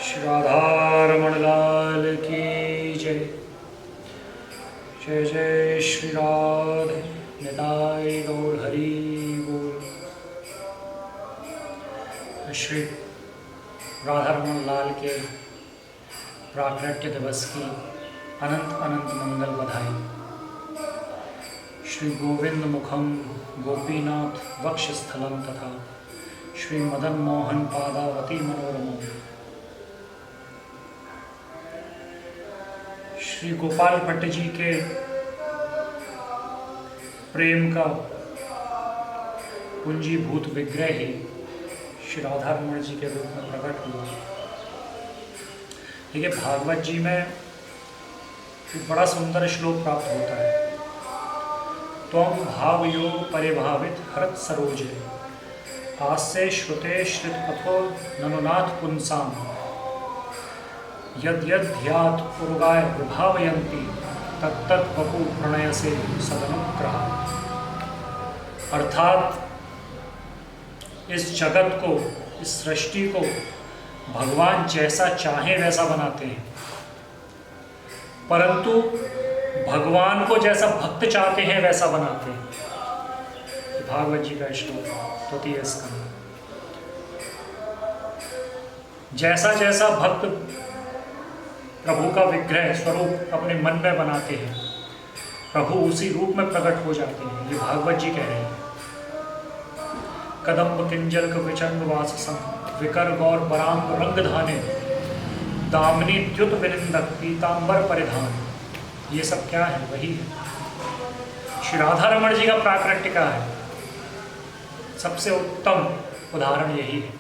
श्री राधारमण लाल की जय। जय जय श्री राधे निताय गौर हरि बोल। श्री राधारमण लाल के प्राकट्य दिवस की अनंत अनंत मंगल बधाई। श्री गोविंद मुखम गोपीनाथ वक्षस्थलम तथा श्री मदन मोहन पादावती मनोरमम। श्री गोपाल भट्ट जी के प्रेम का पूंजीभूत विग्रह ही श्री राधारमण जी के रूप में प्रकट हुआ। देखिए, भागवत जी में एक बड़ा सुंदर श्लोक प्राप्त होता है। त्वं भाव योग परिभावित हरत सरोजे हास्य श्रुते श्रित पथो ननुनाथ पुंसाम यद यद ध्यात पुरुगाय प्रभावयन्ति तत्तत् वपु प्रणय से सदनुग्रह। अर्थात इस जगत को, इस सृष्टि को भगवान जैसा चाहे वैसा बनाते हैं, परंतु भगवान को जैसा भक्त चाहते हैं वैसा बनाते हैं। भागवत जी का श्लोक तृतीय स्कंद। जैसा जैसा भक्त प्रभु का विग्रह स्वरूप अपने मन में बनाते हैं, प्रभु उसी रूप में प्रकट हो जाते हैं। ये भागवत जी कह रहे हैं। कदम्ब किंजल विचंग वाससं विकर गौर बरांग रंग धाने दामिनी द्युत विनिंदक पीतांबर परिधान। ये सब क्या है? वही है। श्री राधारमण जी का प्राकट्य का है। सबसे उत्तम उदाहरण यही है।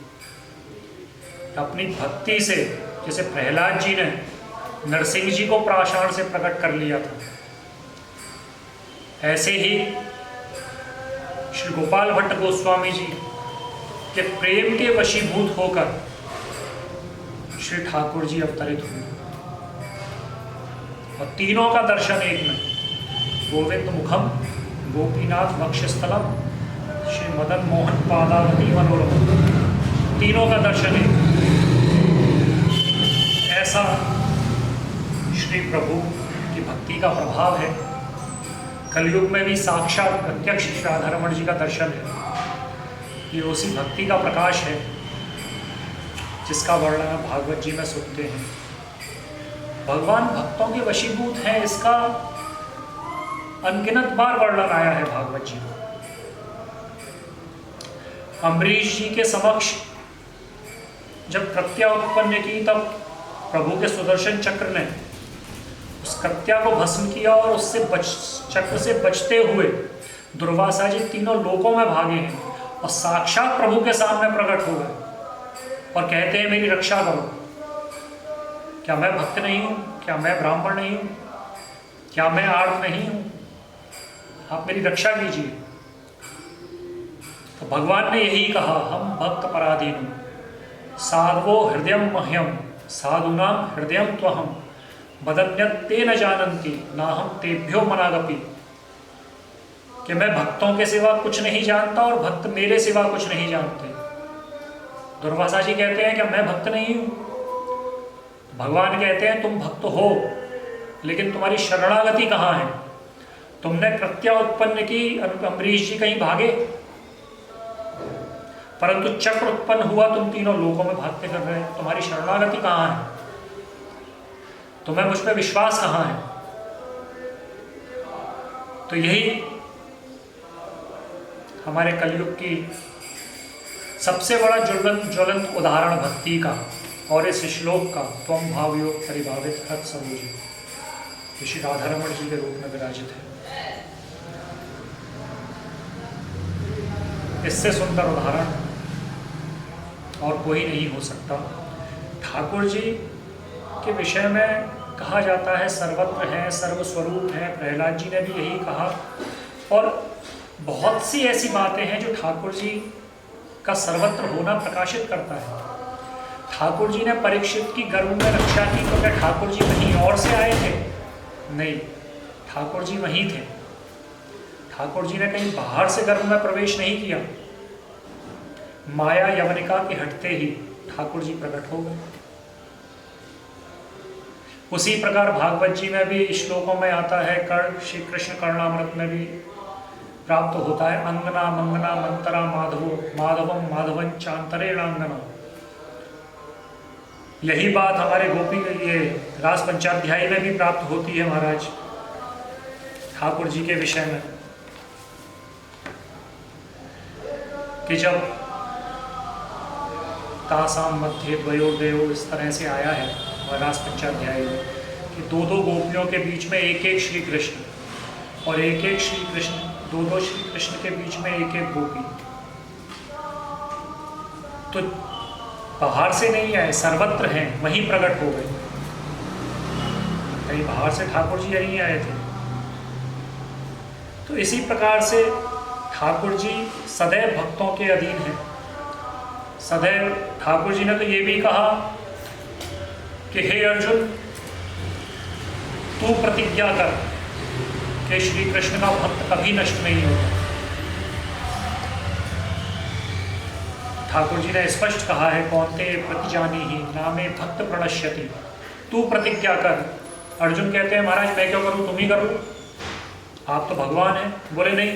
अपनी भक्ति से, जैसे प्रहलाद जी ने नरसिंह जी को प्राषाण से प्रकट कर लिया था, ऐसे ही श्री गोपाल भट्ट गोस्वामी जी के प्रेम के वशीभूत होकर श्री ठाकुर जी अवतरित हुए और तीनों का दर्शन एक में। गोविंद मुखम गोपीनाथ वक्षस्थलम श्री मदन मोहन पादावती मनोरम। तीनों का दर्शन एक। ऐसा श्री प्रभु की भक्ति का प्रभाव है। कलयुग में भी साक्षात प्रत्यक्ष श्री राधारमण जी का दर्शन है। ये उसी भक्ति का प्रकाश है जिसका वर्णन भागवत जी में सुनते हैं। भगवान भक्तों के वशीभूत हैं, इसका अनगिनत बार वर्णन आया है भागवत जी में। अम्बरीश जी के समक्ष जब कृत्या उत्पन्न की, तब प्रभु के सुदर्शन चक्र ने उस कृत्या को भस्म किया और उससे चक्र से बचते हुए दुर्वासा जी तीनों लोकों में भागे हैं और साक्षात प्रभु के सामने प्रकट हो गए और कहते हैं, मेरी रक्षा करो। क्या मैं भक्त नहीं हूं? क्या मैं ब्राह्मण नहीं हूं? क्या मैं आर्त नहीं हूं? आप मेरी रक्षा कीजिए। तो भगवान ने यही कहा, हम भक्त पराधीन साधवो हृदयम मह्यम साधुनाम हृदयम त्वहम बदन्यत ते न जानन्ति ना हम तेभ्यो मनागपि। कि मैं भक्तों के सिवा कुछ नहीं जानता और भक्त मेरे सिवा कुछ नहीं जानते। दुर्वासा जी कहते हैं कि मैं भक्त नहीं हूं। भगवान कहते हैं, तुम भक्त हो, लेकिन तुम्हारी शरणागति कहाँ है? तुमने कृत्या उत्पन्न की, अम्बरीश जी कहीं भागे, परंतु चक्र उत्पन्न हुआ, तुम तीनों लोकों में भागते कर रहे हैं। तुम्हारी शरणागति कहाँ है? तुम्हें मुझ पर विश्वास कहाँ है? तो यही हमारे कलयुग की सबसे बड़ा ज्वलंत उदाहरण भक्ति का और इस श्लोक का, त्वं भावयोग परिभावित हत सरोजे, श्री राधारमण जी के रूप में विराजित है। इससे सुंदर उदाहरण और कोई नहीं हो सकता। ठाकुर जी के विषय में कहा जाता है, सर्वत्र हैं, सर्वस्वरूप हैं। प्रहलाद जी ने भी यही कहा और बहुत सी ऐसी बातें हैं जो ठाकुर जी का सर्वत्र होना प्रकाशित करता है। ठाकुर जी ने परीक्षित की गर्भ में रक्षा की, तो क्या ठाकुर जी कहीं और से आए थे? नहीं, ठाकुर जी वहीं थे। ठाकुर जी ने कहीं बाहर से गर्भ में प्रवेश नहीं किया। माया यवनिका के हटते ही ठाकुर जी प्रकट हो गए। उसी प्रकार भागवत जी में भी श्लोकों में आता है, कर्ण श्री कृष्ण कर्णामृत में भी प्राप्त होता है, अंगना मंगना मंतरा माधवो माधवम माधवन चांतरेणांगना। यही बात हमारे गोपी ये रास पंचाध्यायी में भी प्राप्त होती है महाराज ठाकुर जी के विषय में, कि जब तासाम मध्य द्वयोर्दयो इस तरह से आया है और रास पंचाध्यायी में कि दो दो गोपियों के बीच में एक एक श्री कृष्ण, और एक एक श्री कृष्ण, दो दो श्री कृष्ण के बीच में एक एक गोपी। तो बाहर से नहीं आए, सर्वत्र हैं, वहीं प्रकट हो गए, कहीं बाहर से ठाकुर जी यहीं आए थे। तो इसी प्रकार से ठाकुर जी सदैव भक्तों के अधीन हैं। सदैव ठाकुर जी ने तो ये भी कहा कि हे अर्जुन, तू प्रतिज्ञा कर कि श्री कृष्ण का भक्त कभी नष्ट नहीं होता। ठाकुर जी ने स्पष्ट कहा है, कौनते प्रतिजानी ही नामे भक्त प्रणश्यति, तू प्रतिज्ञा कर। अर्जुन कहते हैं महाराज मैं क्यों करूं, तुम ही करो, आप तो भगवान हैं। बोले नहीं,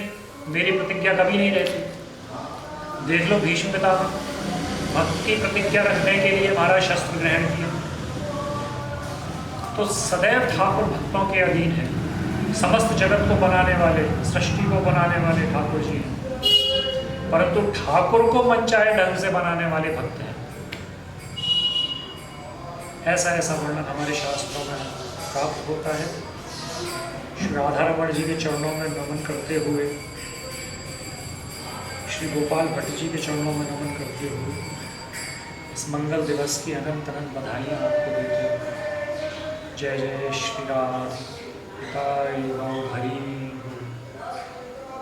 मेरी प्रतिज्ञा कभी नहीं रहती। देख लो भीष्म पितामह, भक्त की प्रतिज्ञा रखने के लिए महाराज शस्त्र ग्रहण किए। तो सदैव ठाकुर भक्तों के अधीन है। समस्त जगत को बनाने वाले, सृष्टि को बनाने वाले ठाकुर जी हैं, परंतु ठाकुर को मनचाहे ढंग से बनाने वाले भक्त हैं। ऐसा ऐसा वर्णन हमारे शास्त्रों में प्राप्त होता है। श्री राधा रमण जी के चरणों में नमन करते हुए, श्री गोपाल भट्ट जी के चरणों में नमन करते हुए इस मंगल दिवस की अनंत अनंत बधाइयाँ आपको देते हैं। जय जय श्री राम।